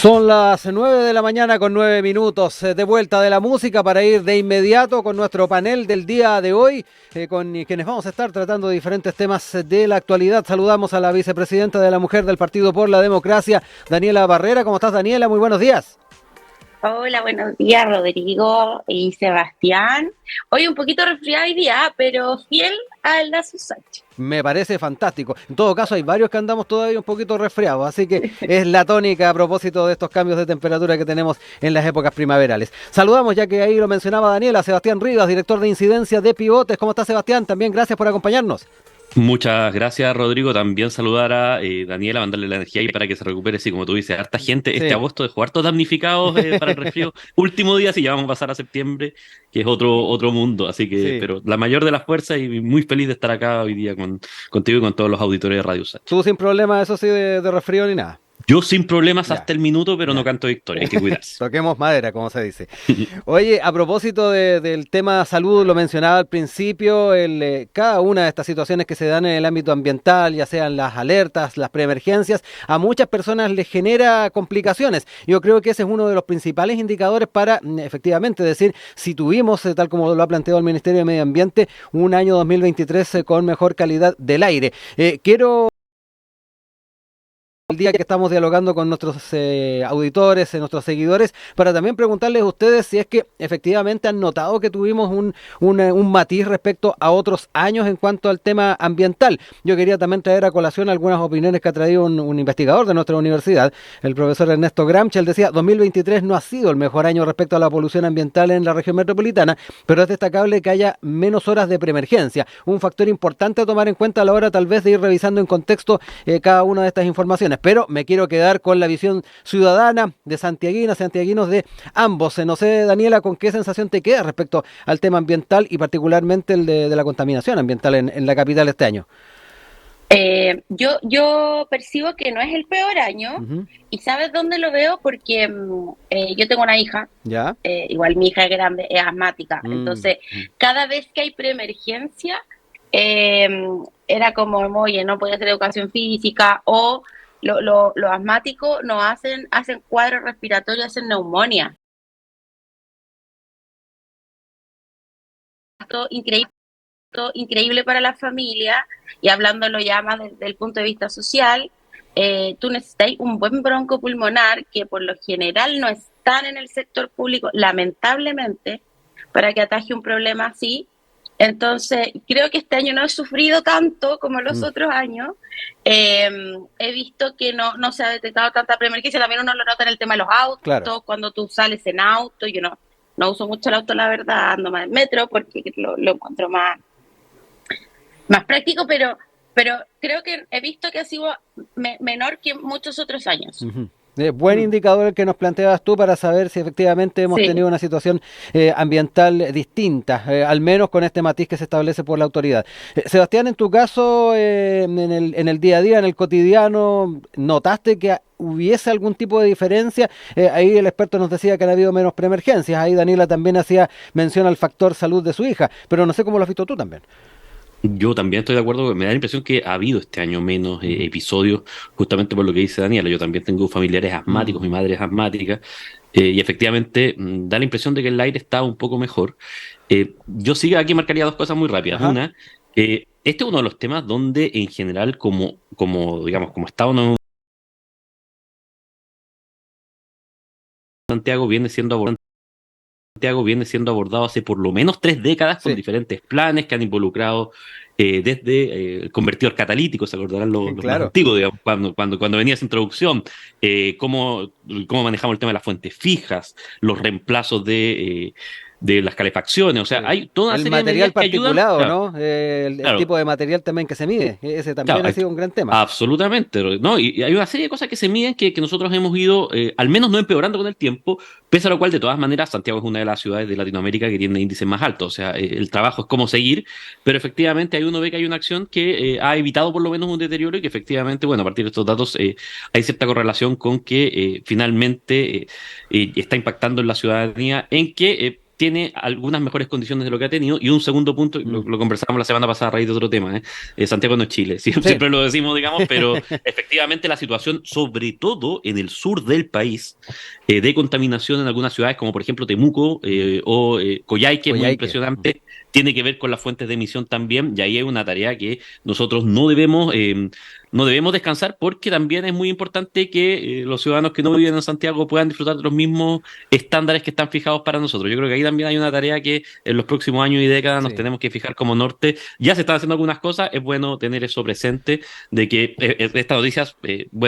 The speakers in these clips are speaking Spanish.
Son las 9 de la mañana con 9 minutos, de vuelta de la música para ir de inmediato con nuestro panel del día de hoy, con quienes vamos a estar tratando diferentes temas de la actualidad. Saludamos a la vicepresidenta de la Mujer del Partido por la Democracia, Daniela Barrera. ¿Cómo estás, Daniela? Muy buenos días. Hola, buenos días, Rodrigo y Sebastián. Hoy un poquito resfriado hoy día, pero fiel a Lazo Sánchez. Me parece fantástico. En todo caso, hay varios que andamos todavía un poquito resfriados, así que es la tónica a propósito de estos cambios de temperatura que tenemos en las épocas primaverales. Saludamos, ya que ahí lo mencionaba Daniela, a Sebastián Rivas, director de incidencia de Pivotes. ¿Cómo está, Sebastián? También gracias por acompañarnos. Muchas gracias, Rodrigo. También saludar a Daniela, mandarle la energía ahí para que se recupere. Sí, como tú dices, harta gente Sí. este agosto dejó hartos damnificados para el resfrío. Último día, sí, ya vamos a pasar a septiembre, que es otro mundo. Así que, Sí. pero la mayor de las fuerzas y muy feliz de estar acá hoy día contigo y con todos los auditores de Radio Sacha. Tú sin problema, eso sí, de resfrío ni nada. Yo sin problemas Ya. hasta el minuto, pero Ya. no canto victoria, hay que cuidarse. Toquemos madera, como se dice. Oye, a propósito del tema salud, lo mencionaba al principio, cada una de estas situaciones que se dan en el ámbito ambiental, ya sean las alertas, las preemergencias, a muchas personas les genera complicaciones. Yo creo que ese es uno de los principales indicadores para, efectivamente, decir si tuvimos, tal como lo ha planteado el Ministerio de Medio Ambiente, un año 2023 con mejor calidad del aire. Quiero el día que estamos dialogando con nuestros auditores, nuestros seguidores, para también preguntarles a ustedes si es que efectivamente han notado que tuvimos un matiz respecto a otros años en cuanto al tema ambiental. Yo quería también traer a colación algunas opiniones que ha traído un investigador de nuestra universidad, el profesor Ernesto Gramsci. Él decía, 2023 no ha sido el mejor año respecto a la polución ambiental en la región metropolitana, pero es destacable que haya menos horas de preemergencia, un factor importante a tomar en cuenta a la hora tal vez de ir revisando en contexto cada una de estas informaciones. Pero me quiero quedar con la visión ciudadana de santiaguinos de ambos. No sé, Daniela, ¿con qué sensación te queda respecto al tema ambiental y particularmente el de la contaminación ambiental en la capital este año? Yo percibo que no es el peor año. Ujú. ¿Y sabes dónde lo veo? Porque yo tengo una hija, ¿Ya? igual mi hija es grande, es asmática. Mm. Entonces, cada vez que hay preemergencia, era como, oye, no podía hacer educación física, o los asmáticos no hacen cuadros respiratorios, hacen neumonía. Esto increíble para la familia, y hablándolo ya más desde el punto de vista social. Tú necesitas un buen broncopulmonar, que por lo general no están en el sector público, lamentablemente, para que ataje un problema así. Entonces, creo que este año no he sufrido tanto como los otros años. He visto que no se ha detectado tanta preemergencia. También uno lo nota en el tema de los autos, Claro. cuando tú sales en auto. Yo no uso mucho el auto, la verdad, ando más en metro porque lo encuentro más práctico, pero creo que he visto que ha sido menor que muchos otros años. Ujú. Buen indicador el que nos planteabas tú para saber si efectivamente hemos Sí. tenido una situación ambiental distinta, al menos con este matiz que se establece por la autoridad. Sebastián, en tu caso, en el día a día, en el cotidiano, ¿notaste que hubiese algún tipo de diferencia? Ahí el experto nos decía que han habido menos preemergencias, ahí Daniela también hacía mención al factor salud de su hija, pero no sé cómo lo has visto tú también. Yo también estoy de acuerdo, me da la impresión que ha habido este año menos episodios, justamente por lo que dice Daniela. Yo también tengo familiares asmáticos, mi madre es asmática, y efectivamente da la impresión de que el aire está un poco mejor. Yo sí aquí marcaría dos cosas muy rápidas. Ajá. Una, este es uno de los temas donde en general, digamos, como Estado no Santiago viene siendo abordado hace por lo menos 3 décadas con Sí, diferentes planes que han involucrado desde el convertidor catalítico, se acordarán los más claro. antiguos, digamos, cuando venía esa introducción, cómo manejamos el tema de las fuentes fijas, los reemplazos de las calefacciones, o sea, Sí. hay toda una El serie de material medidas que ayudan. particulado, Claro, ¿no? El claro. tipo de material también que se mide, ese también Claro, ha sido un gran tema. absolutamente, ¿no? Y hay una serie de cosas que se miden que nosotros hemos ido, al menos no empeorando con el tiempo, pese a lo cual, de todas maneras, Santiago es una de las ciudades de Latinoamérica que tiene índices más altos. O sea, el trabajo es cómo seguir, pero efectivamente ahí uno ve que hay una acción que ha evitado por lo menos un deterioro y que efectivamente, bueno, a partir de estos datos hay cierta correlación con que finalmente está impactando en la ciudadanía en que tiene algunas mejores condiciones de lo que ha tenido. Y un segundo punto, lo conversamos la semana pasada a raíz de otro tema, Santiago no es Chile, siempre lo decimos, digamos, pero efectivamente la situación, sobre todo en el sur del país, de contaminación en algunas ciudades, como por ejemplo Temuco o Coyhaique, es muy impresionante, tiene que ver con las fuentes de emisión también, y ahí hay una tarea que nosotros no debemos descansar, porque también es muy importante que los ciudadanos que no viven en Santiago puedan disfrutar de los mismos estándares que están fijados para nosotros. Yo creo que ahí también hay una tarea que en los próximos años y décadas nos tenemos que fijar como norte. Ya se están haciendo algunas cosas, es bueno tener eso presente, de que estas noticias,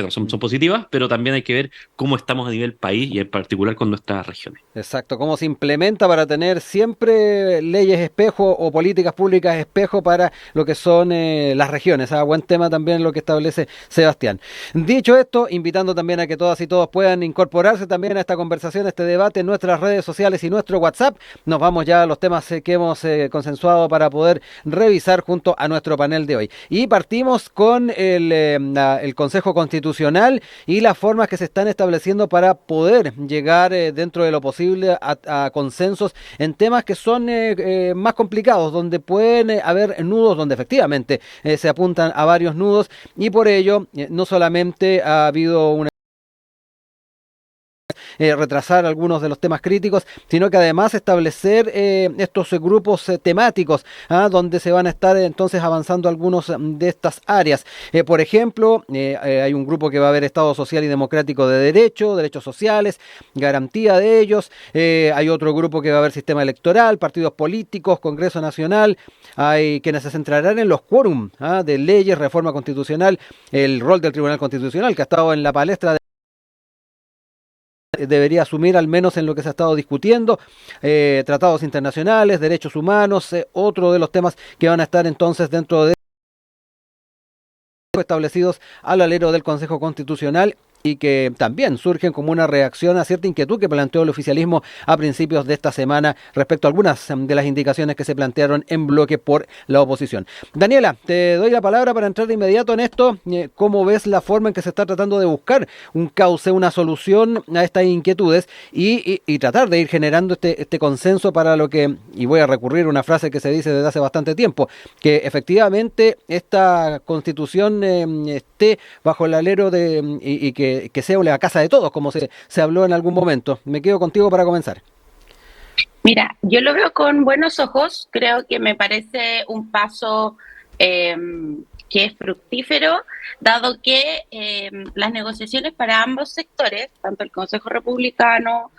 son positivas, pero también hay que ver cómo estamos a nivel país y en particular con nuestras regiones. Exacto, cómo se implementa para tener siempre leyes espejo o políticas públicas espejo para lo que son las regiones. Buen tema también lo que establece Sebastián. Dicho esto, invitando también a que todas y todos puedan incorporarse también a esta conversación, a este debate en nuestras redes sociales y nuestro WhatsApp. Nos vamos ya a los temas que hemos consensuado para poder revisar junto a nuestro panel de hoy. Y partimos con el Consejo Constitucional y las formas que se están estableciendo para poder llegar dentro de lo posible a consensos en temas que son más complicados, donde pueden haber nudos, donde efectivamente se apuntan a varios nudos, y por ello no solamente ha habido una retrasar algunos de los temas críticos, sino que además establecer estos grupos temáticos, donde se van a estar entonces avanzando algunos de estas áreas. Por ejemplo, hay un grupo que va a ver Estado Social y Democrático de Derecho, derechos sociales, garantía de ellos. Hay otro grupo que va a ver sistema electoral, partidos políticos, Congreso Nacional. Hay quienes se centrarán en los quórum de leyes, reforma constitucional, el rol del Tribunal Constitucional, que ha estado en la palestra debería asumir, al menos en lo que se ha estado discutiendo, tratados internacionales, derechos humanos, otro de los temas que van a estar entonces dentro de establecidos al alero del Consejo Constitucional, y que también surgen como una reacción a cierta inquietud que planteó el oficialismo a principios de esta semana respecto a algunas de las indicaciones que se plantearon en bloque por la oposición. Daniela, te doy la palabra para entrar de inmediato en esto. ¿Cómo ves la forma en que se está tratando de buscar un cauce, una solución a estas inquietudes y tratar de ir generando este consenso para lo que, y voy a recurrir a una frase que se dice desde hace bastante tiempo, que efectivamente esta constitución esté bajo el alero y que sea la casa de todos, como se habló en algún momento? Me quedo contigo para comenzar. Mira, yo lo veo con buenos ojos. Creo que me parece un paso que es fructífero, dado que las negociaciones para ambos sectores, tanto el Consejo Republicano,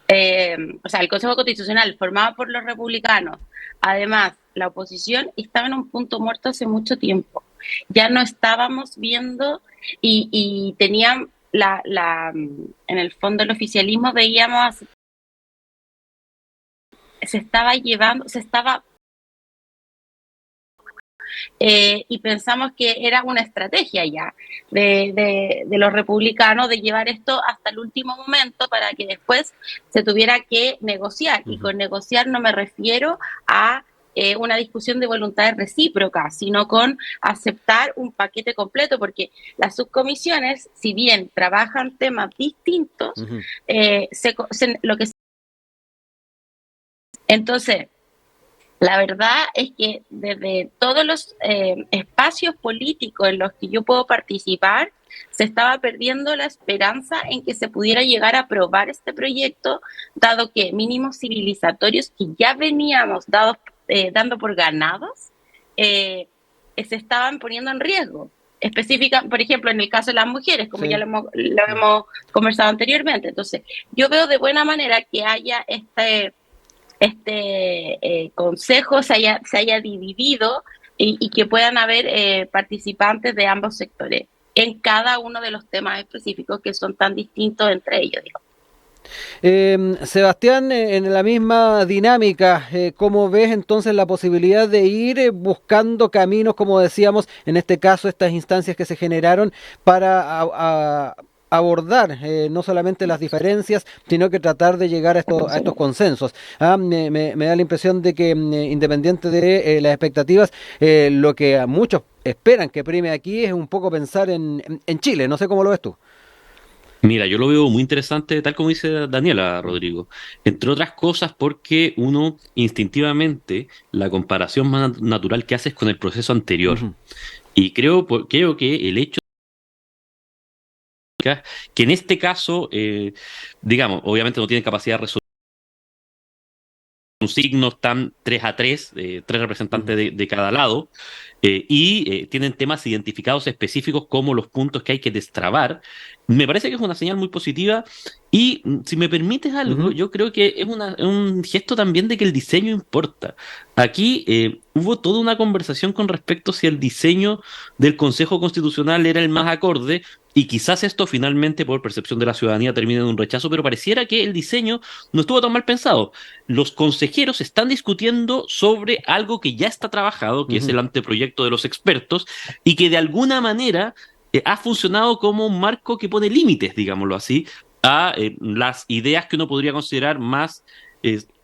el Consejo Constitucional formado por los republicanos, además la oposición, estaba en un punto muerto hace mucho tiempo. Ya no estábamos viendo y tenían en el fondo el oficialismo veíamos y pensamos que era una estrategia ya de los republicanos de llevar esto hasta el último momento para que después se tuviera que negociar. Y con negociar no me refiero a una discusión de voluntades recíprocas, sino con aceptar un paquete completo, porque las subcomisiones, si bien trabajan temas distintos, entonces, la verdad es que desde todos los espacios políticos en los que yo puedo participar, se estaba perdiendo la esperanza en que se pudiera llegar a aprobar este proyecto, dado que mínimos civilizatorios que ya veníamos dando por ganados, se estaban poniendo en riesgo. Específica, por ejemplo, en el caso de las mujeres, como ya lo hemos conversado anteriormente. Entonces, yo veo de buena manera que haya este consejo se haya dividido y que puedan haber participantes de ambos sectores en cada uno de los temas específicos que son tan distintos entre ellos, digamos. Sebastián, en la misma dinámica, ¿cómo ves entonces la posibilidad de ir buscando caminos, como decíamos, en este caso estas instancias que se generaron para abordar no solamente las diferencias, sino que tratar de llegar a estos consensos? Me da la impresión de que independiente de las expectativas, lo que a muchos esperan que prime aquí es un poco pensar en Chile. No sé cómo lo ves tú. Mira, yo lo veo muy interesante, tal como dice Daniela, Rodrigo. Entre otras cosas, porque uno instintivamente la comparación más natural que hace es con el proceso anterior. Ujú, Y creo que el hecho que en este caso, digamos, obviamente no tienen capacidad de resolver signos, están 3-3, tres representantes ujú, de cada lado, tienen temas identificados específicos como los puntos que hay que destrabar. Me parece que es una señal muy positiva y si me permites algo, ujú, yo creo que es un gesto también de que el diseño importa. Aquí hubo toda una conversación con respecto a si el diseño del Consejo Constitucional era el más acorde y quizás esto finalmente por percepción de la ciudadanía termine en un rechazo, pero pareciera que el diseño no estuvo tan mal pensado. Los consejeros están discutiendo sobre algo que ya está trabajado, que es ujú. el anteproyecto de los expertos, y que de alguna manera ha funcionado como un marco que pone límites, digámoslo así, a las ideas que uno podría considerar más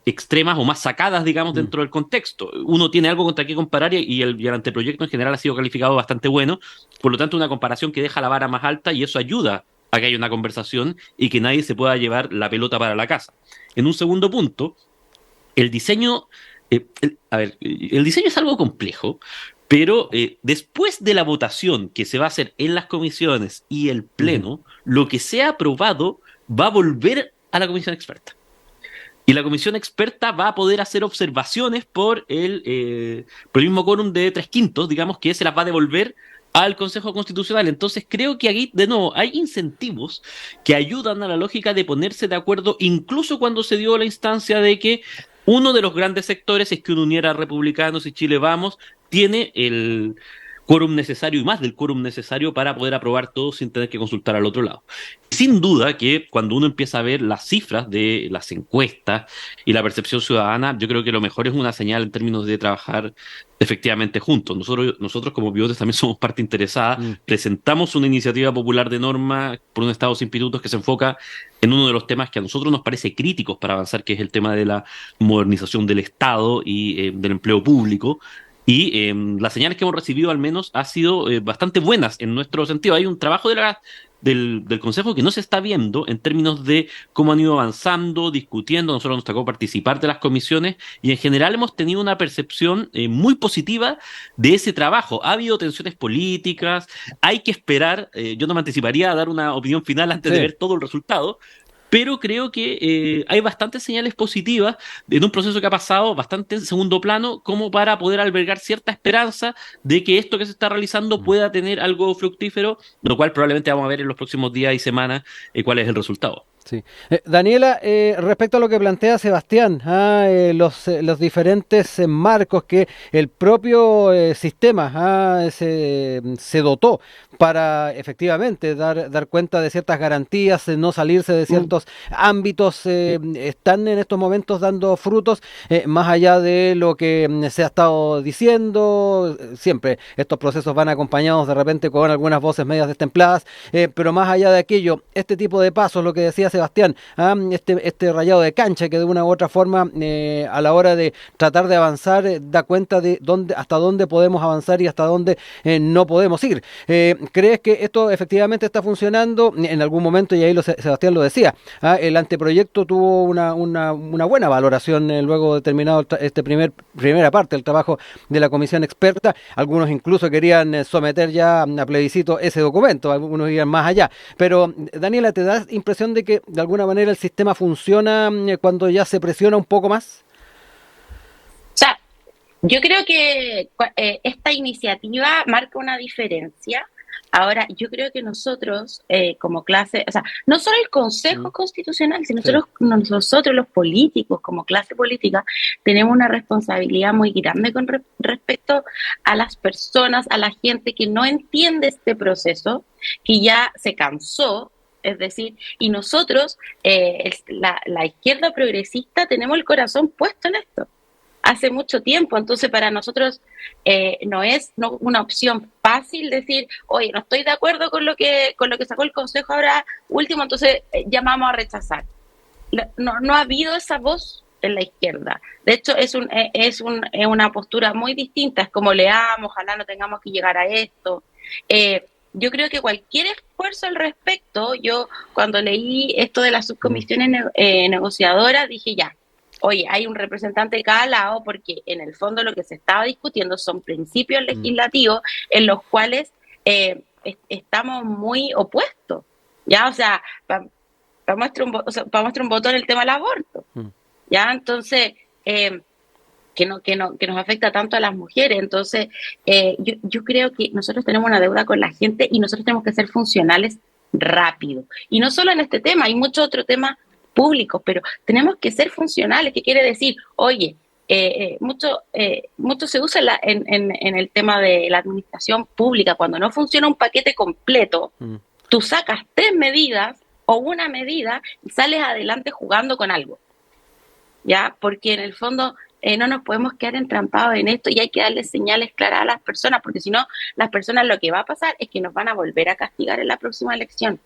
extremas o más sacadas, digamos, Mm. dentro del contexto. Uno tiene algo contra qué comparar y el anteproyecto en general ha sido calificado bastante bueno, por lo tanto, una comparación que deja la vara más alta y eso ayuda a que haya una conversación y que nadie se pueda llevar la pelota para la casa. En un segundo punto, el diseño, a ver, el diseño es algo complejo, pero después de la votación que se va a hacer en las comisiones y el Ujú. pleno, lo que sea aprobado va a volver a la comisión experta. Y la comisión experta va a poder hacer observaciones por el mismo quórum de 3/5, digamos, que se las va a devolver al Consejo Constitucional. Entonces creo que aquí, de nuevo, hay incentivos que ayudan a la lógica de ponerse de acuerdo, incluso cuando se dio la instancia de que uno de los grandes sectores, si es que uno uniera a republicanos y Chile Vamos, tiene el quórum necesario y más del quórum necesario para poder aprobar todo sin tener que consultar al otro lado. Sin duda que cuando uno empieza a ver las cifras de las encuestas y la percepción ciudadana, yo creo que lo mejor es una señal en términos de trabajar efectivamente juntos. Nosotros como pivotes también somos parte interesada, Mm. presentamos una iniciativa popular de norma por un Estado sin pitutos que se enfoca en uno de los temas que a nosotros nos parece críticos para avanzar, que es el tema de la modernización del Estado y del empleo público. Y las señales que hemos recibido al menos han sido bastante buenas en nuestro sentido. Hay un trabajo del Consejo que no se está viendo en términos de cómo han ido avanzando, discutiendo. Nosotros nos tocó participar de las comisiones y en general hemos tenido una percepción muy positiva de ese trabajo. Ha habido tensiones políticas, hay que esperar. Yo no me anticiparía a dar una opinión final antes de Sí. ver todo el resultado, pero creo que hay bastantes señales positivas en un proceso que ha pasado bastante en segundo plano como para poder albergar cierta esperanza de que esto que se está realizando Mm. pueda tener algo fructífero, lo cual probablemente vamos a ver en los próximos días y semanas cuál es el resultado. Sí. Daniela, respecto a lo que plantea Sebastián, los diferentes marcos que el propio sistema se dotó para efectivamente dar cuenta de ciertas garantías, no salirse de Mm. ciertos ámbitos, están en estos momentos dando frutos, más allá de lo que se ha estado diciendo. Siempre estos procesos van acompañados de repente con algunas voces medias destempladas, pero más allá de aquello, este tipo de pasos, lo que decía Sebastián, este rayado de cancha que de una u otra forma a la hora de tratar de avanzar da cuenta de hasta dónde podemos avanzar y hasta dónde no podemos ir. ¿Crees que esto efectivamente está funcionando? En algún momento, y ahí Sebastián lo decía, el anteproyecto tuvo una buena valoración luego de terminado primera parte del trabajo de la comisión experta. Algunos incluso querían someter ya a plebiscito ese documento, algunos iban más allá. Pero, Daniela, ¿te da impresión de que de alguna manera el sistema funciona cuando ya se presiona un poco más? O sea, yo creo que esta iniciativa marca una diferencia. Ahora, yo creo que nosotros, como clase, o sea, no solo el Mm. Consejo Constitucional, sino Sí. nosotros los políticos, como clase política, tenemos una responsabilidad muy grande con respecto a las personas, a la gente que no entiende este proceso, que ya se cansó. Es decir, y nosotros, la izquierda progresista, tenemos el corazón puesto en esto hace mucho tiempo. Entonces, para nosotros no es una opción fácil decir, oye, no estoy de acuerdo con lo que sacó el Consejo ahora último, entonces llamamos a rechazar. No ha habido esa voz en la izquierda. De hecho, es una postura muy distinta. Es como leamos, ojalá no tengamos que llegar a esto. yo creo que cualquier esfuerzo al respecto, yo cuando leí esto de las subcomisiones negociadoras, dije ya, oye, hay un representante de cada lado, porque en el fondo lo que se estaba discutiendo son principios legislativos en los cuales estamos muy opuestos, ¿ya? O sea, para muestra un botón el tema del aborto, ¿ya? Entonces, que nos afecta tanto a las mujeres. Entonces, yo creo que nosotros tenemos una deuda con la gente y nosotros tenemos que ser funcionales rápido. Y no solo en este tema, hay muchos otros temas públicos, pero tenemos que ser funcionales, que quiere decir, oye, mucho se usa en el tema de la administración pública. Cuando no funciona un paquete completo, tú sacas 3 medidas o una medida y sales adelante jugando con algo, ¿ya? Porque en el fondo no nos podemos quedar entrampados en esto y hay que darle señales claras a las personas, porque si no, las personas lo que va a pasar es que nos van a volver a castigar en la próxima elección.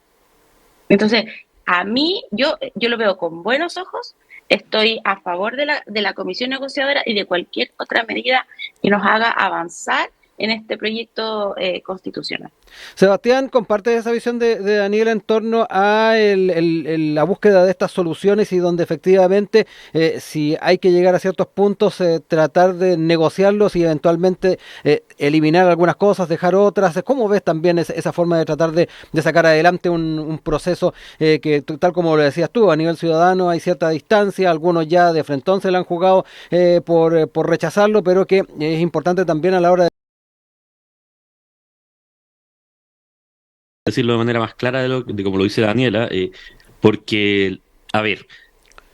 Entonces, a mí, yo lo veo con buenos ojos, estoy a favor de la comisión negociadora y de cualquier otra medida que nos haga avanzar en este proyecto constitucional. Sebastián, ¿comparte esa visión de Daniela en torno a la búsqueda de estas soluciones y donde efectivamente si hay que llegar a ciertos puntos, tratar de negociarlos y eventualmente eliminar algunas cosas, dejar otras? ¿Cómo ves también esa forma de tratar de sacar adelante un proceso que, tal como lo decías tú, a nivel ciudadano hay cierta distancia, algunos ya de frentón se la han jugado por rechazarlo, pero que es importante también a la hora de decirlo de manera más clara de como lo dice Daniela, porque, a ver,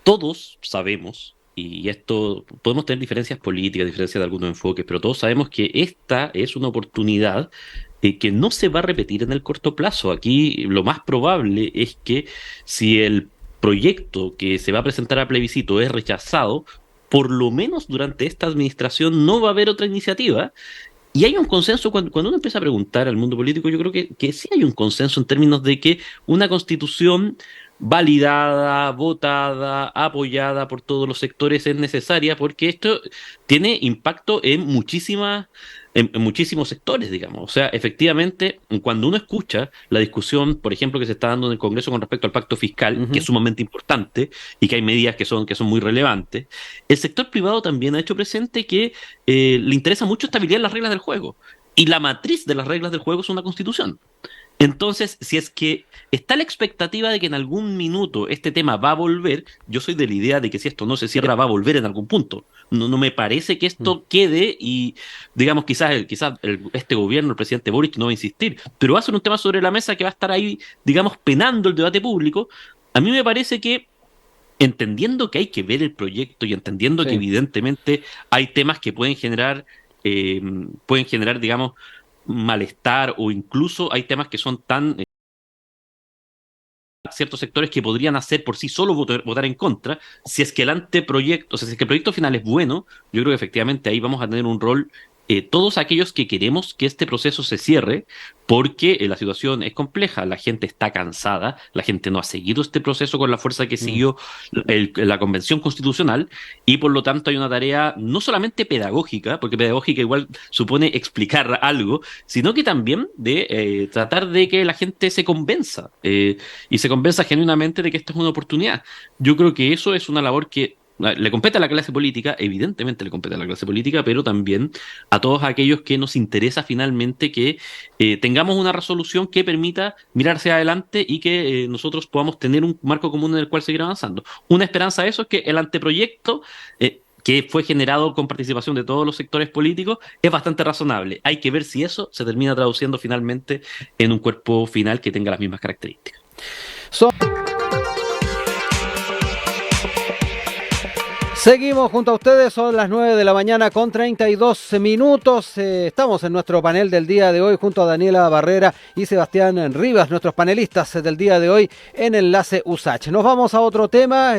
todos sabemos, y esto podemos tener diferencias políticas, diferencias de algunos enfoques, pero todos sabemos que esta es una oportunidad que no se va a repetir en el corto plazo. Aquí lo más probable es que si el proyecto que se va a presentar a plebiscito es rechazado, por lo menos durante esta administración no va a haber otra iniciativa. Y hay un consenso, cuando uno empieza a preguntar al mundo político, yo creo que sí hay un consenso en términos de que una constitución validada, votada, apoyada por todos los sectores es necesaria, porque esto tiene impacto en muchísimos sectores, digamos. O sea, efectivamente, cuando uno escucha la discusión, por ejemplo, que se está dando en el Congreso con respecto al pacto fiscal, que es sumamente importante y que hay medidas que son muy relevantes, el sector privado también ha hecho presente que le interesa mucho estabilidad en las reglas del juego. Y la matriz de las reglas del juego es una constitución. Entonces, si es que está la expectativa de que en algún minuto este tema va a volver, yo soy de la idea de que si esto no se cierra va a volver en algún punto. No me parece que esto quede y, digamos, quizás este gobierno, el presidente Boric, no va a insistir, pero va a ser un tema sobre la mesa que va a estar ahí, digamos, penando el debate público. A mí me parece que, entendiendo que hay que ver el proyecto y entendiendo que evidentemente hay temas que pueden generar, digamos, malestar, o incluso hay temas que son tan ciertos sectores que podrían hacer por sí solo votar en contra. Si es que el anteproyecto, o sea, si es que el proyecto final es bueno, yo creo que efectivamente ahí vamos a tener un rol todos aquellos que queremos que este proceso se cierre, porque la situación es compleja, la gente está cansada, la gente no ha seguido este proceso con la fuerza que siguió la Convención Constitucional, y por lo tanto hay una tarea no solamente pedagógica, porque pedagógica igual supone explicar algo, sino que también de tratar de que la gente se convenza, y se convenza genuinamente de que esta es una oportunidad. Yo creo que eso es una labor que le compete a la clase política, evidentemente le compete a la clase política, pero también a todos aquellos que nos interesa finalmente que tengamos una resolución que permita mirarse adelante y que nosotros podamos tener un marco común en el cual seguir avanzando. Una esperanza de eso es que el anteproyecto que fue generado con participación de todos los sectores políticos es bastante razonable. Hay que ver si eso se termina traduciendo finalmente en un cuerpo final que tenga las mismas características. Seguimos junto a ustedes, son las 9 de la mañana con 32 minutos. Estamos en nuestro panel del día de hoy junto a Daniela Barrera y Sebastián Rivas, nuestros panelistas del día de hoy en Enlace USACH. Nos vamos a otro tema,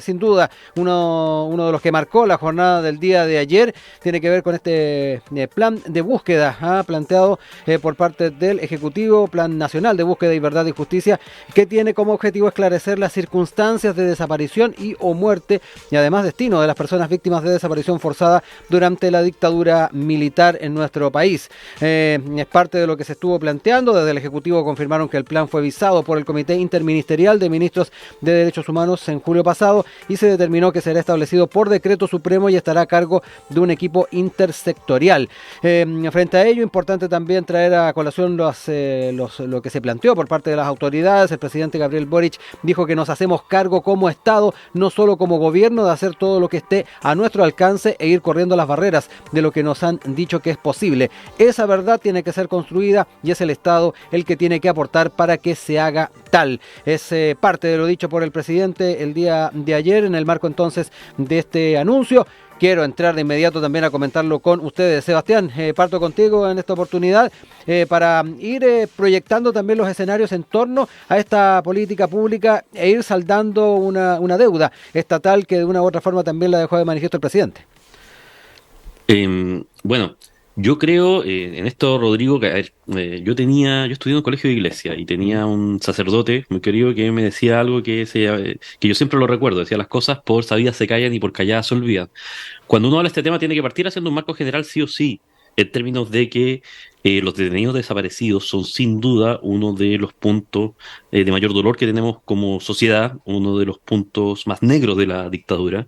sin duda, uno de los que marcó la jornada del día de ayer, tiene que ver con este plan de búsqueda planteado por parte del Ejecutivo, Plan Nacional de Búsqueda y Verdad y Justicia, que tiene como objetivo esclarecer las circunstancias de desaparición y o muerte, y además de destino de las personas víctimas de desaparición forzada durante la dictadura militar en nuestro país. Es parte de lo que se estuvo planteando. Desde el Ejecutivo confirmaron que el plan fue visado por el Comité Interministerial de Ministros de Derechos Humanos en julio pasado y se determinó que será establecido por decreto supremo y estará a cargo de un equipo intersectorial. Frente a ello, importante también traer a colación lo que se planteó por parte de las autoridades. El presidente Gabriel Boric dijo que nos hacemos cargo como Estado, no solo como gobierno, de hacer todo lo que esté a nuestro alcance e ir corriendo las barreras de lo que nos han dicho que es posible. Esa verdad tiene que ser construida y es el Estado el que tiene que aportar para que se haga tal. Es parte de lo dicho por el presidente el día de ayer en el marco entonces de este anuncio. Quiero entrar de inmediato también a comentarlo con ustedes. Sebastián, parto contigo en esta oportunidad para ir proyectando también los escenarios en torno a esta política pública e ir saldando una deuda estatal que de una u otra forma también la dejó de manifiesto el presidente. Bueno, yo creo en esto, Rodrigo, que a ver, yo estudié en un colegio de iglesia y tenía un sacerdote muy querido que me decía algo que yo siempre lo recuerdo. Decía: las cosas por sabidas se callan y por calladas se olvidan. Cuando uno habla de este tema tiene que partir haciendo un marco general sí o sí, en términos de que los detenidos desaparecidos son sin duda uno de los puntos de mayor dolor que tenemos como sociedad, uno de los puntos más negros de la dictadura.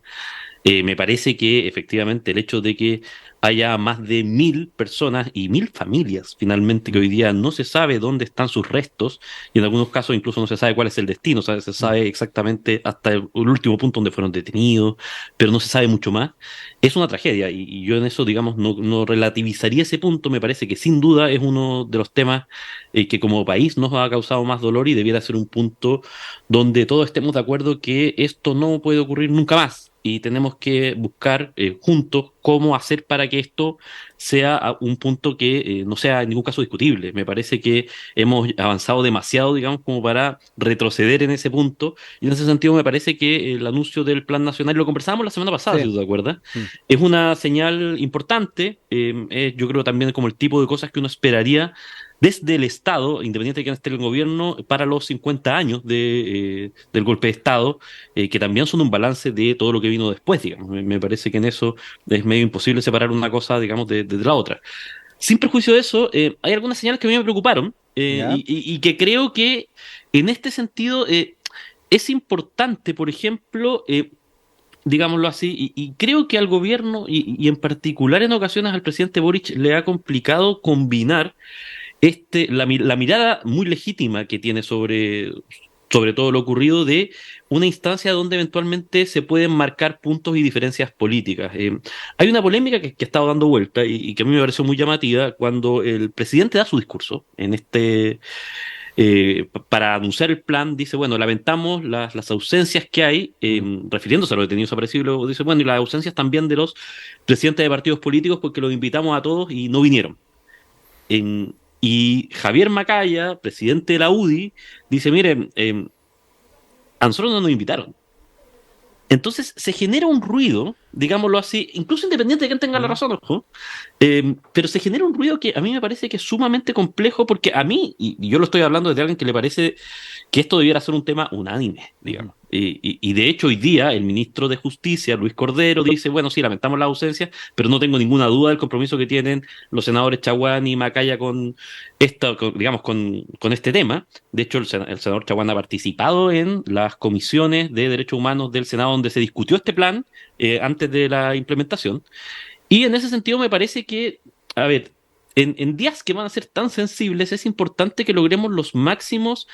Me parece que efectivamente el hecho de que haya más de 1.000 personas y 1.000 familias finalmente que hoy día no se sabe dónde están sus restos y en algunos casos incluso no se sabe cuál es el destino, ¿sabes? Se sabe exactamente hasta el último punto donde fueron detenidos, pero no se sabe mucho más. Es una tragedia y yo en eso, digamos, no relativizaría ese punto. Me parece que sin duda es uno de los temas que como país nos ha causado más dolor y debiera ser un punto donde todos estemos de acuerdo que esto no puede ocurrir nunca más. Y tenemos que buscar juntos cómo hacer para que esto sea un punto que no sea en ningún caso discutible. Me parece que hemos avanzado demasiado, digamos, como para retroceder en ese punto. Y en ese sentido me parece que el anuncio del Plan Nacional, lo conversábamos la semana pasada, Sí. si tú te acuerdas, es una señal importante. Yo creo también como el tipo de cosas que uno esperaría desde el Estado, independiente de quién esté en el gobierno, para los 50 años del golpe de Estado, que también son un balance de todo lo que vino después, digamos. Me parece que en eso es medio imposible separar una cosa, digamos, de la otra. Sin perjuicio de eso, hay algunas señales que a mí me preocuparon ¿Ya? y que creo que en este sentido es importante, por ejemplo, digámoslo así, y creo que al gobierno y en particular en ocasiones al presidente Boric le ha complicado combinar la mirada muy legítima que tiene sobre todo lo ocurrido de una instancia donde eventualmente se pueden marcar puntos y diferencias políticas. Hay una polémica que ha estado dando vuelta y que a mí me pareció muy llamativa cuando el presidente da su discurso para anunciar el plan. Dice: bueno, lamentamos las ausencias que hay, refiriéndose a los detenidos desaparecidos. Luego dice: bueno, y las ausencias también de los presidentes de partidos políticos porque los invitamos a todos y no vinieron. Y Javier Macaya, presidente de la UDI, dice: miren, a nosotros no nos invitaron. Entonces se genera un ruido, digámoslo así, incluso independiente de quién tenga la razón, ojo, pero se genera un ruido que a mí me parece que es sumamente complejo, porque a mí, y yo lo estoy hablando desde alguien que le parece que esto debiera ser un tema unánime, digamos. Y de hecho hoy día el ministro de Justicia, Luis Cordero, dice: bueno, sí, lamentamos la ausencia, pero no tengo ninguna duda del compromiso que tienen los senadores Chaguán y Macaya con este tema. De hecho, el senador Chaguán ha participado en las comisiones de derechos humanos del Senado donde se discutió este plan antes de la implementación. Y en ese sentido me parece que, a ver, en días que van a ser tan sensibles es importante que logremos las máximas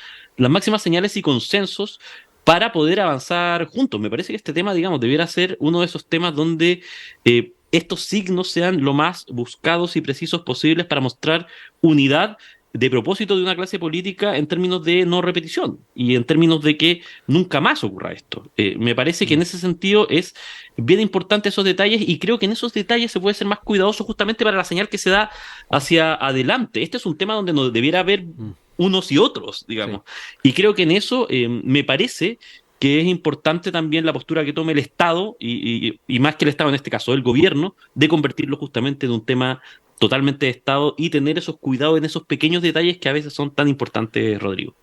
señales y consensos para poder avanzar juntos. Me parece que este tema, digamos, debiera ser uno de esos temas donde estos signos sean lo más buscados y precisos posibles para mostrar unidad de propósito de una clase política en términos de no repetición y en términos de que nunca más ocurra esto. Me parece que en ese sentido es bien importante esos detalles y creo que en esos detalles se puede ser más cuidadoso justamente para la señal que se da hacia adelante. Este es un tema donde no debiera haber unos y otros, digamos. Sí. Y creo que en eso me parece que es importante también la postura que tome el Estado y más que el Estado en este caso, el gobierno, de convertirlo justamente en un tema totalmente de Estado y tener esos cuidados en esos pequeños detalles que a veces son tan importantes, Rodrigo.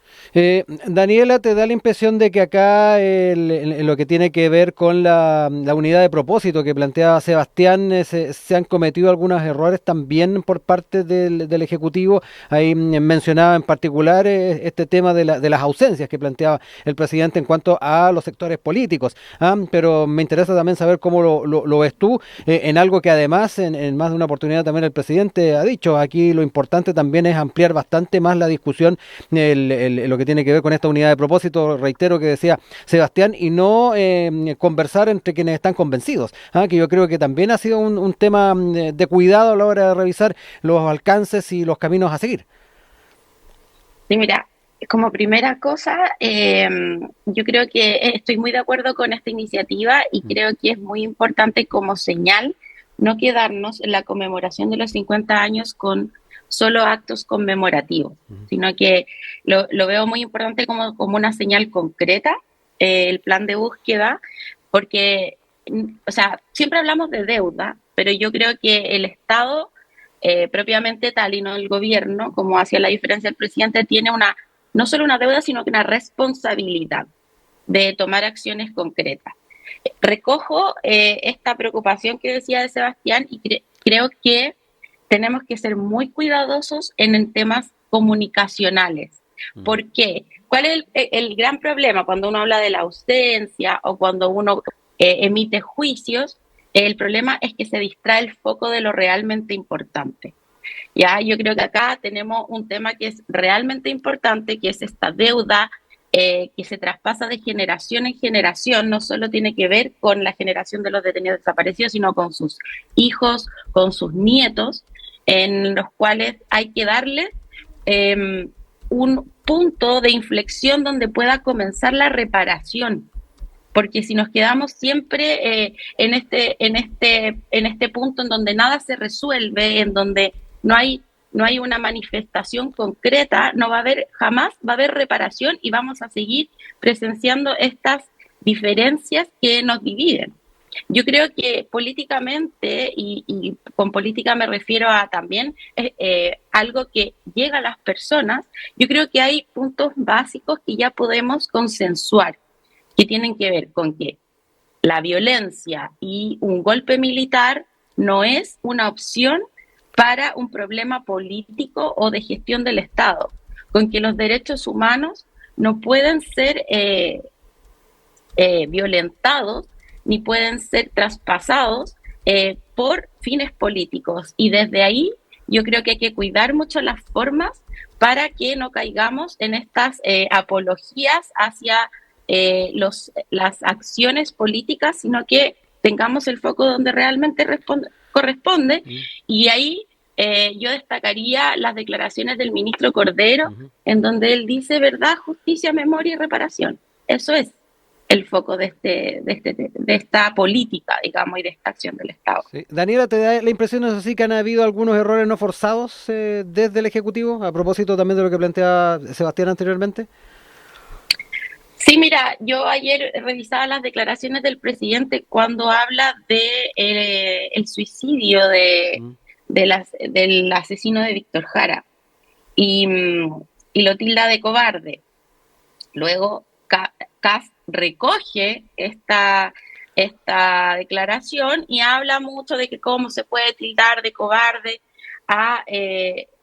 Daniela, ¿te da la impresión de que acá en lo que tiene que ver con la unidad de propósito que planteaba Sebastián, se han cometido algunos errores también por parte del Ejecutivo? Ahí mencionaba en particular este tema de las ausencias que planteaba el presidente en cuanto a los sectores políticos. Pero me interesa también saber cómo lo ves tú, en algo que además en más de una oportunidad también el presidente ha dicho. Aquí lo importante también es ampliar bastante más la discusión, lo que tiene que ver con esta unidad de propósito, reitero que decía Sebastián, y no conversar entre quienes están convencidos, que yo creo que también ha sido un tema de cuidado a la hora de revisar los alcances y los caminos a seguir. Sí, mira, como primera cosa, yo creo que estoy muy de acuerdo con esta iniciativa y creo que es muy importante como señal no quedarnos en la conmemoración de los 50 años con solo actos conmemorativos, sino que lo veo muy importante como una señal concreta, el plan de búsqueda, porque, o sea, siempre hablamos de deuda, pero yo creo que el Estado, propiamente tal y no el gobierno, como hacía la diferencia el presidente, tiene no solo una deuda, sino que una responsabilidad de tomar acciones concretas. Recojo esta preocupación que decía de Sebastián y creo que tenemos que ser muy cuidadosos en temas comunicacionales. ¿Por qué? ¿Cuál es el gran problema cuando uno habla de la ausencia o cuando uno emite juicios? El problema es que se distrae el foco de lo realmente importante. Ya, yo creo que acá tenemos un tema que es realmente importante, que es esta deuda que se traspasa de generación en generación. No solo tiene que ver con la generación de los detenidos desaparecidos, sino con sus hijos, con sus nietos, en los cuales hay que darles un punto de inflexión donde pueda comenzar la reparación. Porque si nos quedamos siempre en este punto en donde nada se resuelve, en donde no hay una manifestación concreta, jamás va a haber reparación y vamos a seguir presenciando estas diferencias que nos dividen. Yo creo que políticamente, y con política me refiero a también algo que llega a las personas, yo creo que hay puntos básicos que ya podemos consensuar, que tienen que ver con que la violencia y un golpe militar no es una opción para un problema político o de gestión del Estado, con que los derechos humanos no pueden ser violentados ni pueden ser traspasados por fines políticos. Y desde ahí yo creo que hay que cuidar mucho las formas para que no caigamos en estas apologías hacia las acciones políticas, sino que tengamos el foco donde realmente corresponde. Y ahí yo destacaría las declaraciones del ministro Cordero, en donde él dice verdad, justicia, memoria y reparación. Eso es el foco de esta política, digamos, y de esta acción del Estado. Sí. Daniela, ¿te da la impresión, es así, que han habido algunos errores no forzados desde el Ejecutivo, a propósito también de lo que planteaba Sebastián anteriormente? Sí, mira, yo ayer revisaba las declaraciones del presidente cuando habla de el suicidio del asesino de Víctor Jara y lo tilda de cobarde. Luego Kast recoge esta declaración y habla mucho de que cómo se puede tildar de cobarde a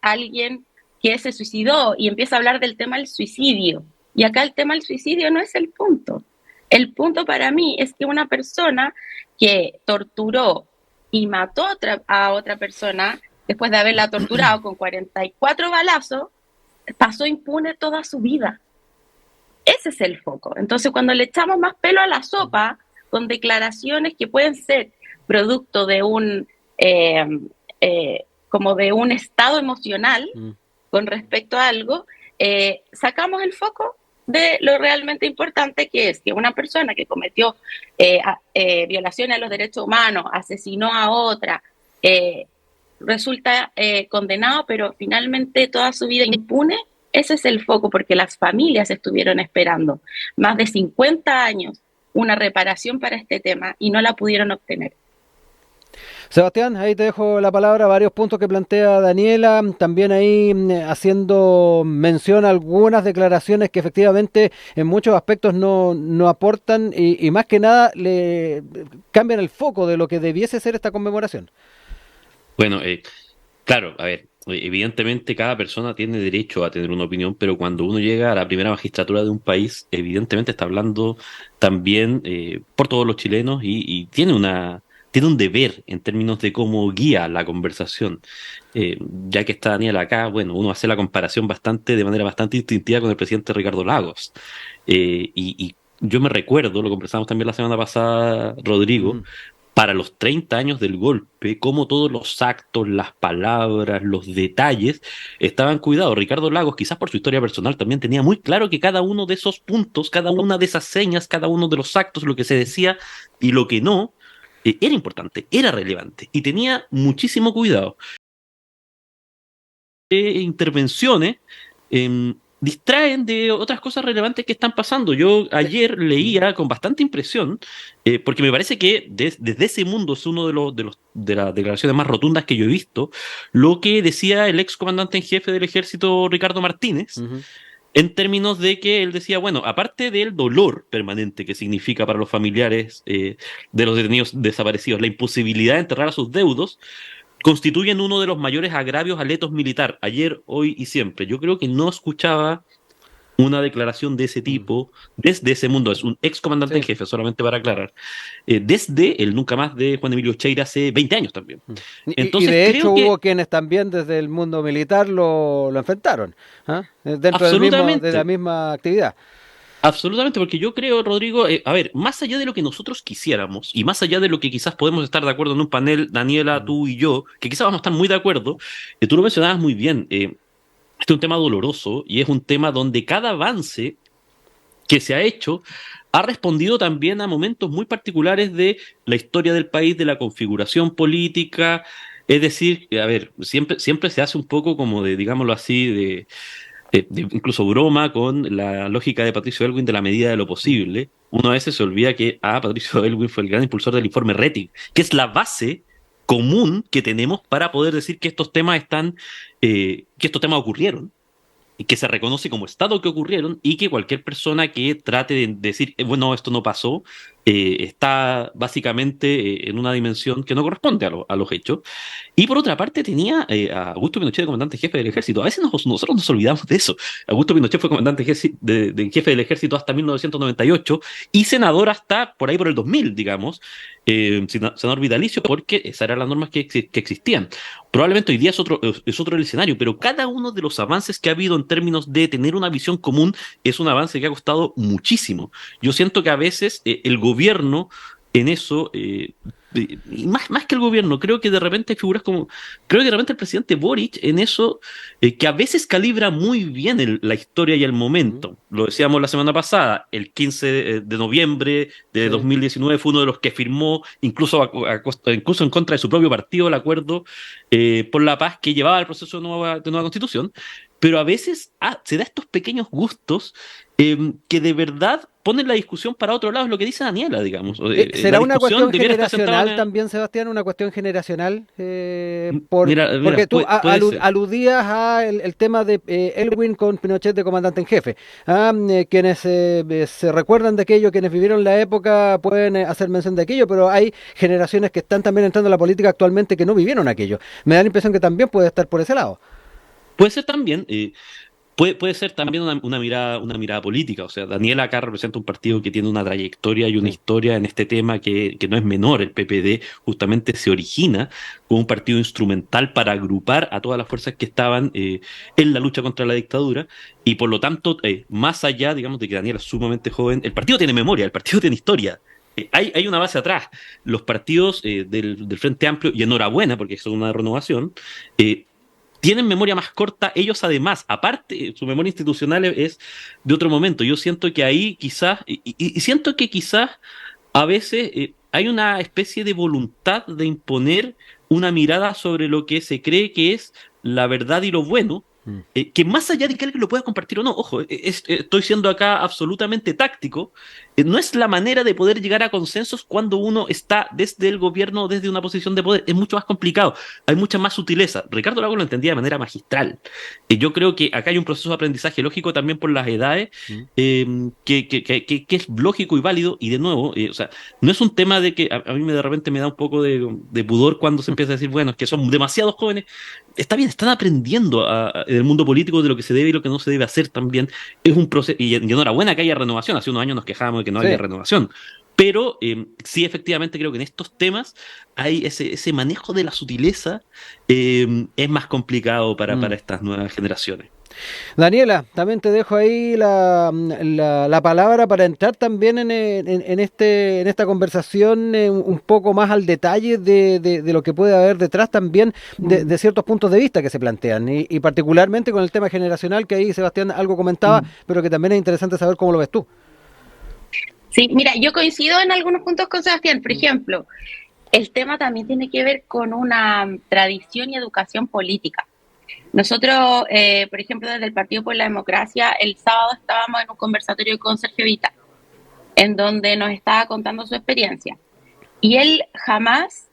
alguien que se suicidó y empieza a hablar del tema del suicidio. Y acá el tema del suicidio no es el punto. El punto para mí es que una persona que torturó y mató a otra persona después de haberla torturado con 44 balazos, pasó impune toda su vida. Ese es el foco. Entonces, cuando le echamos más pelo a la sopa, con declaraciones que pueden ser producto de como de un estado emocional con respecto a algo, sacamos el foco de lo realmente importante, que es que una persona que cometió violaciones a los derechos humanos, asesinó a otra, resulta condenado, pero finalmente toda su vida impune. Ese es el foco, porque las familias estuvieron esperando más de 50 años una reparación para este tema y no la pudieron obtener. Sebastián, ahí te dejo la palabra, varios puntos que plantea Daniela, también ahí haciendo mención a algunas declaraciones que efectivamente en muchos aspectos no aportan y más que nada le cambian el foco de lo que debiese ser esta conmemoración. Bueno, claro, a ver, evidentemente cada persona tiene derecho a tener una opinión, pero cuando uno llega a la primera magistratura de un país, evidentemente está hablando también por todos los chilenos y tiene un deber en términos de cómo guía la conversación. Ya que está Daniel acá, bueno, uno hace la comparación de manera bastante instintiva con el presidente Ricardo Lagos. Y yo me recuerdo, lo conversamos también la semana pasada, Rodrigo, Ujú. para los 30 años del golpe, como todos los actos, las palabras, los detalles estaban cuidados. Ricardo Lagos, quizás por su historia personal, también tenía muy claro que cada uno de esos puntos, cada una de esas señas, cada uno de los actos, lo que se decía y lo que no, era importante, era relevante y tenía muchísimo cuidado. Intervenciones distraen de otras cosas relevantes que están pasando. Yo De- ayer Ujú. leía con bastante impresión, porque me parece que desde ese mundo es uno de las declaraciones más rotundas que yo he visto, lo que decía el ex comandante en jefe del ejército Ricardo Martínez, Ujú. en términos de que él decía, bueno, aparte del dolor permanente que significa para los familiares de los detenidos desaparecidos la imposibilidad de enterrar a sus deudos, constituyen uno de los mayores agravios al etos militar, ayer, hoy y siempre. Yo creo que no escuchaba una declaración de ese Mm. tipo desde ese mundo, es un ex comandante en Sí. jefe, solamente para aclarar, desde el Nunca Más de Juan Emilio Cheira hace 20 años también. Mm. Y Entonces de hecho creo hubo que quienes también desde el mundo militar lo enfrentaron, ¿ah? Dentro de la absolutamente, misma actividad. absolutamente, porque yo creo, Rodrigo, a ver, más allá de lo que nosotros quisiéramos y más allá de lo que quizás podemos estar de acuerdo en un panel, Daniela, Mm. tú y yo, que quizás vamos a estar muy de acuerdo, tú lo mencionabas muy bien. Este es un tema doloroso y es un tema donde cada avance que se ha hecho ha respondido también a momentos muy particulares de la historia del país, de la configuración política. Es decir, a ver, siempre se hace un poco como de, digámoslo así, de incluso broma con la lógica de Patricio Elwin de la medida de lo Mm. posible. Uno a veces se olvida que Patricio Elwin fue el gran impulsor del informe Rettig, que es la base común que tenemos para poder decir que estos temas que estos temas ocurrieron y que se reconoce como estado que ocurrieron y que cualquier persona que trate de decir, bueno, esto no pasó, está básicamente en una dimensión que no corresponde a los hechos. Y por otra parte tenía a Augusto Pinochet de comandante jefe del ejército. A veces nosotros nos olvidamos de eso. Augusto Pinochet fue comandante de jefe del ejército hasta 1998 y senador hasta por ahí por el 2000, digamos, senador vitalicio, porque esas eran las normas que existían. Probablemente hoy día es otro el escenario, pero cada uno de los avances que ha habido en términos de tener una visión común es un avance que ha costado muchísimo. Yo siento que a veces el gobierno en eso, y más que el gobierno, creo que de repente hay figuras como, creo que de repente el presidente Boric en eso, que a veces calibra muy bien la historia y el Mm. momento. Lo decíamos la semana pasada, el 15 de noviembre de Sí. 2019 fue uno de los que firmó, incluso en contra de su propio partido, el acuerdo por la paz que llevaba al proceso de nueva constitución. Pero a veces se da estos pequeños gustos que de verdad ponen la discusión para otro lado, es lo que dice Daniela, digamos. La ¿Será una discusión cuestión debiera estar centrada generacional también, Sebastián? ¿Una cuestión generacional? Mira, Porque tú puede ser. aludías a el tema de Elwin con Pinochet de comandante en jefe. Quienes se recuerdan de aquello, quienes vivieron la época, pueden hacer mención de aquello, pero hay generaciones que están también entrando a la política actualmente que no vivieron aquello. Me da la impresión que también puede estar por ese lado. Puede ser también. Puede ser también una mirada política. O sea, Daniela acá representa un partido Mm. que tiene una trayectoria y una Sí. historia en este tema que no es menor. El PPD justamente se origina como un partido instrumental para agrupar a todas las fuerzas que estaban en la lucha contra la dictadura. Y por lo tanto, más allá, digamos, de que Daniela es sumamente joven, el partido tiene memoria, el partido tiene historia. Hay una base atrás. Los partidos del Frente Amplio, y enhorabuena, porque es una renovación, eh, tienen memoria más corta, ellos además, aparte, su memoria institucional es de otro momento. Yo siento que ahí quizás, y siento que quizás a veces hay una especie de voluntad de imponer una mirada sobre lo que se cree que es la verdad y lo bueno, que más allá de que alguien lo pueda compartir o no, ojo, estoy siendo acá absolutamente táctico, no es la manera de poder llegar a consensos cuando uno está desde el gobierno, desde una posición de poder, es mucho más complicado, hay mucha más sutileza. Ricardo Lago lo entendía de manera magistral. Yo creo que acá hay un proceso de aprendizaje lógico también por las edades, que es lógico y válido, y de nuevo, o sea, no es un tema de que a mí de repente me da un poco de pudor cuando se empieza a decir, bueno, es que son demasiados jóvenes. Está bien, están aprendiendo en el mundo político de lo que se debe y lo que no se debe hacer también. Es un proceso, y enhorabuena que haya renovación. Hace unos años nos quejábamos de que no había renovación. Pero sí, efectivamente, creo que en estos temas hay ese manejo de la sutileza, es más complicado para estas nuevas generaciones. Daniela, también te dejo ahí la palabra para entrar también en esta conversación un poco más al detalle de lo que puede haber detrás también de ciertos puntos de vista que se plantean y particularmente con el tema generacional que ahí Sebastián algo comentaba, pero que también es interesante saber cómo lo ves tú. Sí, mira, yo coincido en algunos puntos con Sebastián. Por ejemplo, el tema también tiene que ver con una tradición y educación política. Nosotros, por ejemplo, desde el Partido por la Democracia, el sábado estábamos en un conversatorio con Sergio Vita, en donde nos estaba contando su experiencia. Y él jamás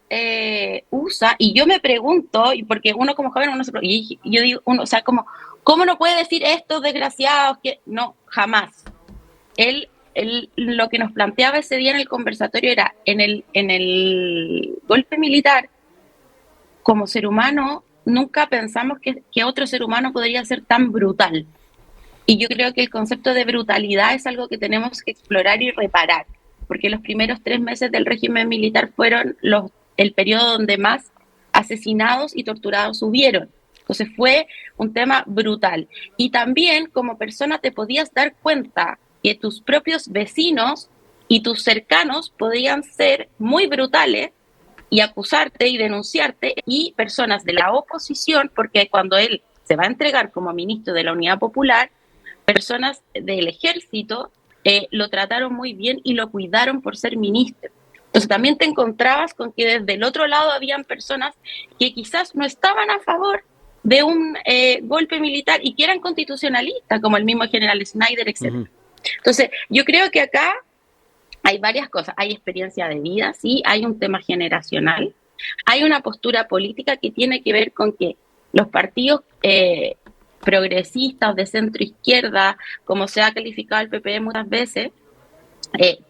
usa, y yo me pregunto, porque uno como joven, uno se pregunta, y yo digo, o sea, ¿cómo no puede decir estos desgraciados? Que no, jamás. Él lo que nos planteaba ese día en el conversatorio era, en el golpe militar, como ser humano, nunca pensamos que otro ser humano podría ser tan brutal. Y yo creo que el concepto de brutalidad es algo que tenemos que explorar y reparar, porque los primeros 3 meses del régimen militar fueron el periodo donde más asesinados y torturados hubieron. Entonces fue un tema brutal. Y también como persona te podías dar cuenta que tus propios vecinos y tus cercanos podían ser muy brutales y acusarte y denunciarte, y personas de la oposición, porque cuando él se va a entregar como ministro de la Unidad Popular, personas del ejército lo trataron muy bien y lo cuidaron por ser ministro. Entonces también te encontrabas con que desde el otro lado habían personas que quizás no estaban a favor de un golpe militar y que eran constitucionalistas, como el mismo general Snyder, etc. Entonces yo creo que acá hay varias cosas, hay experiencia de vida, sí, hay un tema generacional, hay una postura política que tiene que ver con que los partidos progresistas o de centro izquierda, como se ha calificado el PP muchas veces,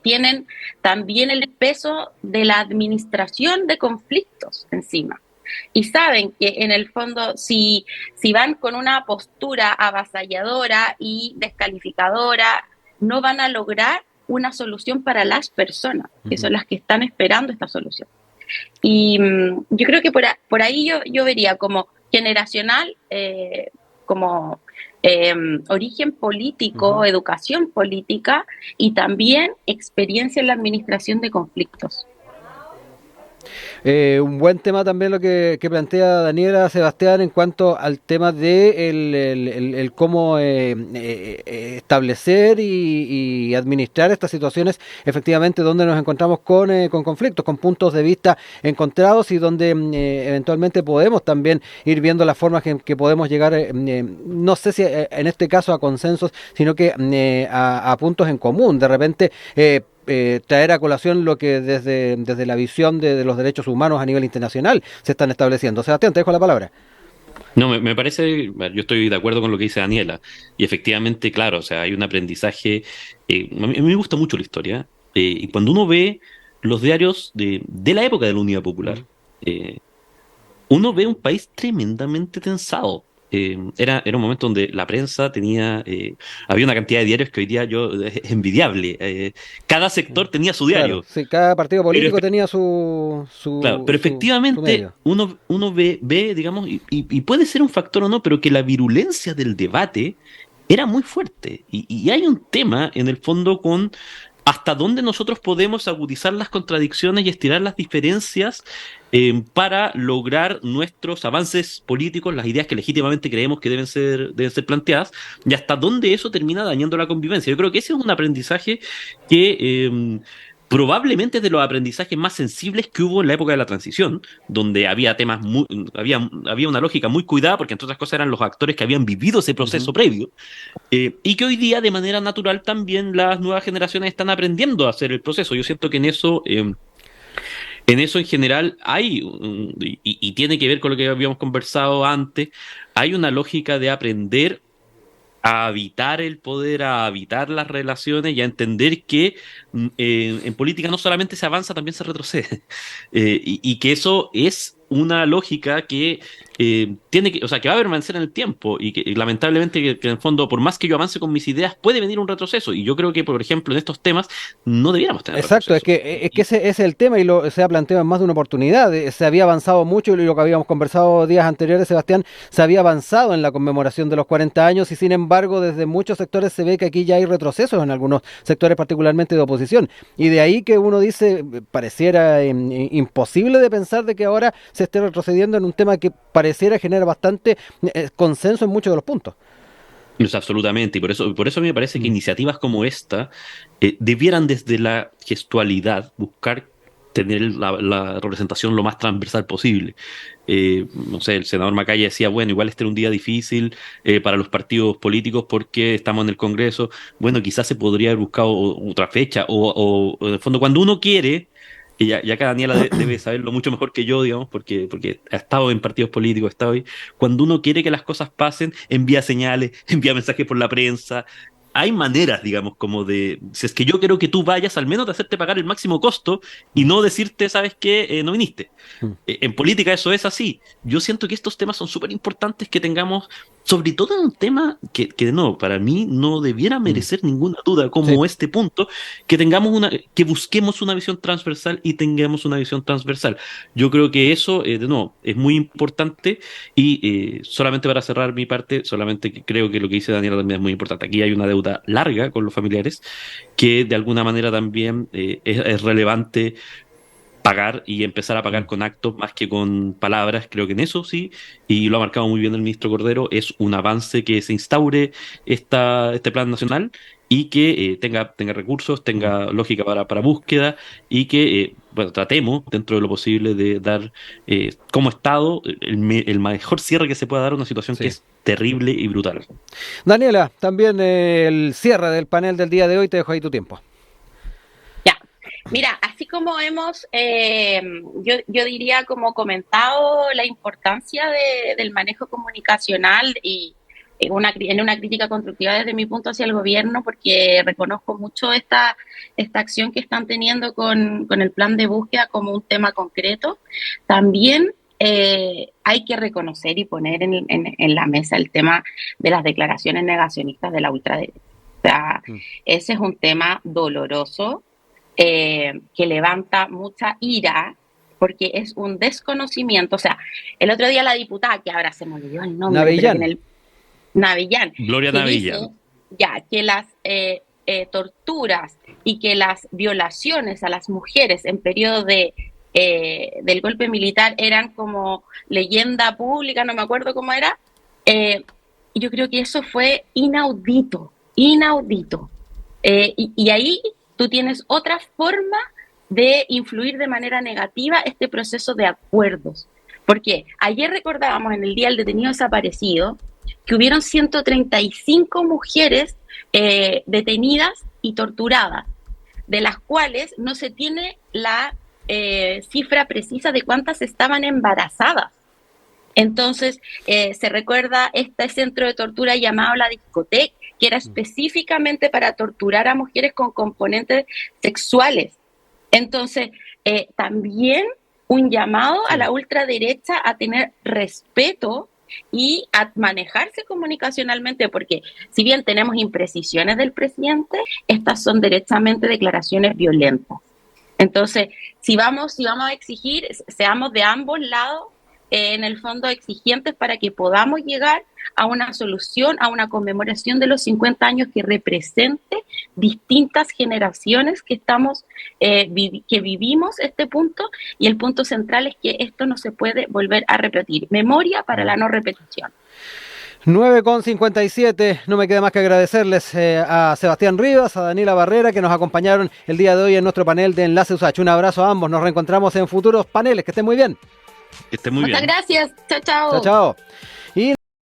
tienen también el peso de la administración de conflictos encima. Y saben que en el fondo si van con una postura avasalladora y descalificadora, no van a lograr una solución para las personas, que son las que están esperando esta solución. Y yo creo que por ahí yo vería como generacional, como origen político, educación política y también experiencia en la administración de conflictos. Un buen tema también lo que plantea Daniela, Sebastián, en cuanto al tema de el cómo establecer y administrar estas situaciones, efectivamente, donde nos encontramos con conflictos, con puntos de vista encontrados y donde eventualmente podemos también ir viendo las formas que podemos llegar, no sé si en este caso a consensos, sino que a puntos en común. De repente traer a colación lo que desde la visión de los derechos humanos a nivel internacional se están estableciendo. Sebastián, te dejo la palabra. No, me parece, yo estoy de acuerdo con lo que dice Daniela, y efectivamente, claro, o sea, hay un aprendizaje, a mí me gusta mucho la historia, y cuando uno ve los diarios de la época de la Unidad Popular, uno ve un país tremendamente tensado. Era un momento donde la prensa había una cantidad de diarios que hoy día es envidiable. Cada sector tenía su diario. Claro, sí, cada partido político tenía su claro, pero efectivamente uno ve, digamos, y puede ser un factor o no, pero que la virulencia del debate era muy fuerte. Y hay un tema, en el fondo, con hasta dónde nosotros podemos agudizar las contradicciones y estirar las diferencias para lograr nuestros avances políticos, las ideas que legítimamente creemos que deben ser planteadas, y hasta dónde eso termina dañando la convivencia. Yo creo que ese es un aprendizaje que probablemente de los aprendizajes más sensibles que hubo en la época de la transición, donde había había una lógica muy cuidada, porque entre otras cosas eran los actores que habían vivido ese proceso previo, y que hoy día de manera natural también las nuevas generaciones están aprendiendo a hacer el proceso. Yo siento que en eso en general hay, y tiene que ver con lo que habíamos conversado antes, hay una lógica de aprender a habitar el poder, a habitar las relaciones y a entender que en política no solamente se avanza, también se retrocede. Y que eso es una lógica que tiene que, o sea, que va a permanecer en el tiempo y que lamentablemente que en el fondo, por más que yo avance con mis ideas, puede venir un retroceso. Y yo creo que, por ejemplo, en estos temas no debiéramos tener Exacto, retroceso. es que ese es el tema y se ha planteado en más de una oportunidad. Se había avanzado mucho y lo que habíamos conversado días anteriores, Sebastián, se había avanzado en la conmemoración de los 40 años y sin embargo desde muchos sectores se ve que aquí ya hay retrocesos en algunos sectores particularmente de oposición. Y de ahí que uno dice, pareciera imposible de pensar de que ahora se esté retrocediendo en un tema que pareciera generar bastante consenso en muchos de los puntos. Pues absolutamente, y por eso a mí me parece que iniciativas como esta debieran desde la gestualidad buscar tener la representación lo más transversal posible. No sé, el senador Macaya decía, bueno, igual este era un día difícil para los partidos políticos porque estamos en el Congreso. Bueno, quizás se podría haber buscado otra fecha, o en el fondo, cuando uno quiere, y ya que Daniela debe saberlo mucho mejor que yo, digamos, porque ha estado en partidos políticos, ha estado ahí. Cuando uno quiere que las cosas pasen, envía señales, envía mensajes por la prensa. Hay maneras, digamos, como de, si es que yo quiero que tú vayas, al menos de hacerte pagar el máximo costo y no decirte, ¿sabes qué? No viniste. En política eso es así. Yo siento que estos temas son súper importantes que tengamos, sobre todo en un tema que no, para mí no debiera merecer ninguna duda, como Sí. este punto, que busquemos una visión transversal y tengamos una visión transversal. Yo creo que eso, de nuevo, es muy importante y solamente para cerrar mi parte, solamente que creo que lo que dice Daniela también es muy importante. Aquí hay una deuda larga con los familiares que de alguna manera también es relevante pagar y empezar a pagar con actos más que con palabras. Creo que en eso sí, y lo ha marcado muy bien el ministro Cordero, es un avance que se instaure este plan nacional y que tenga recursos, tenga lógica para búsqueda y que, bueno, tratemos dentro de lo posible de dar como Estado el mejor cierre que se pueda dar a una situación que Sí. es terrible y brutal. Daniela, también el cierre del panel del día de hoy, te dejo ahí tu tiempo. Ya, mira, así como hemos, yo diría como comentado la importancia del manejo comunicacional y en una crítica constructiva desde mi punto hacia el gobierno, porque reconozco mucho esta acción que están teniendo con el plan de búsqueda como un tema concreto. También hay que reconocer y poner en la mesa el tema de las declaraciones negacionistas de la ultraderecha. O sea, ese es un tema doloroso que levanta mucha ira porque es un desconocimiento. O sea, el otro día la diputada, que ahora se me olvidó el nombre, Navellán. Navellán, Gloria que Navellán. dice ya que las torturas y que las violaciones a las mujeres en periodo del golpe militar eran como leyenda pública, no me acuerdo cómo era. Yo creo que eso fue inaudito. Y ahí tú tienes otra forma de influir de manera negativa este proceso de acuerdos. Porque ayer recordábamos en el Día del Detenido Desaparecido que hubieron 135 mujeres detenidas y torturadas, de las cuales no se tiene la cifra precisa de cuántas estaban embarazadas. Entonces, se recuerda este centro de tortura llamado La Discoteca, que era específicamente para torturar a mujeres con componentes sexuales. Entonces, también un llamado a la ultraderecha a tener respeto y a manejarse comunicacionalmente, porque si bien tenemos imprecisiones del presidente, estas son derechamente declaraciones violentas. Entonces, si vamos a exigir, seamos de ambos lados, en el fondo exigentes para que podamos llegar a una solución, a una conmemoración de los 50 años que represente distintas generaciones que estamos, que vivimos este punto, y el punto central es que esto no se puede volver a repetir. Memoria para la no repetición. 9:57, no me queda más que agradecerles a Sebastián Rivas, a Daniela Barrera, que nos acompañaron el día de hoy en nuestro panel de Enlace USACH. Un abrazo a ambos, nos reencontramos en futuros paneles, que estén muy bien. Que estén muy bien. Muchas gracias, chao, chao. Chao, chao.